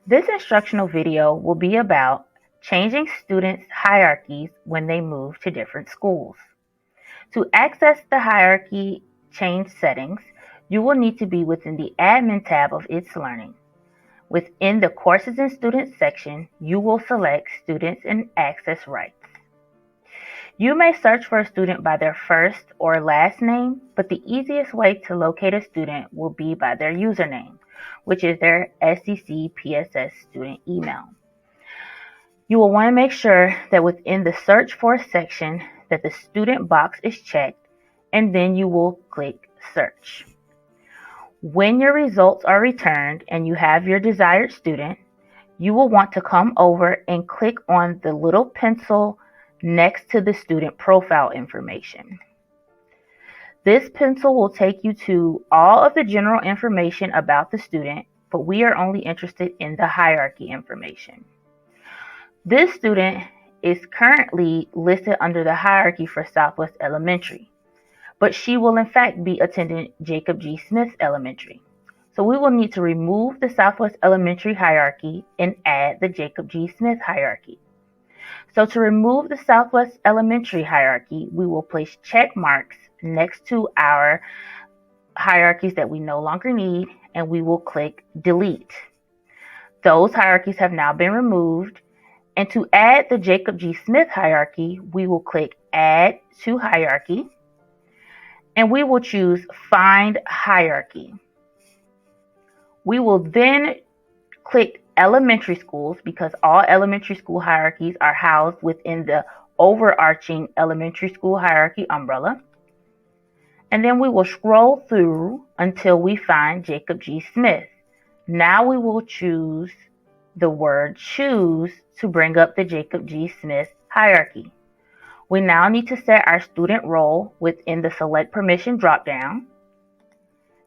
This instructional video will be about changing students' hierarchies when they move to different schools. To access the hierarchy change settings, you will need to be within the Admin tab of itsLearning. Within the Courses and Students section, you will select Students and Access Rights. You may search for a student by their first or last name, but the easiest way to locate a student will be by their username, which is their SEC PSS student email. You will want to make sure that within the Search For section that the student box is checked, and then you will click Search. When your results are returned and you have your desired student, you will want to come over and click on the little pencil next to the student profile information. This pencil will take you to all of the general information about the student, but we are only interested in the hierarchy information. This student is currently listed under the hierarchy for Southwest Elementary, but she will in fact be attending Jacob G. Smith Elementary. So we will need to remove the Southwest Elementary hierarchy and add the Jacob G. Smith hierarchy. So to remove the Southwest Elementary hierarchy, we will place check marks next to our hierarchies that we no longer need, and we will click Delete. Those hierarchies have now been removed. And to add the Jacob G. Smith hierarchy, we will click Add to Hierarchy, and we will choose Find Hierarchy. We will then click Elementary Schools because all elementary school hierarchies are housed within the overarching elementary school hierarchy umbrella. And then we will scroll through until we find Jacob G. Smith. Now we will choose the word Choose to bring up the Jacob G. Smith hierarchy. We now need to set our student role within the Select Permission dropdown,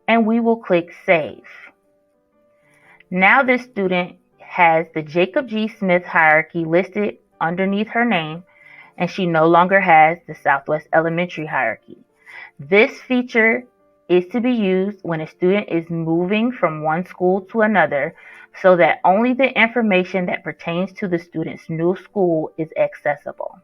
and we will click Save. Now this student has the Jacob G. Smith hierarchy listed underneath her name, and she no longer has the Southwest Elementary hierarchy. This feature is to be used when a student is moving from one school to another so that only the information that pertains to the student's new school is accessible.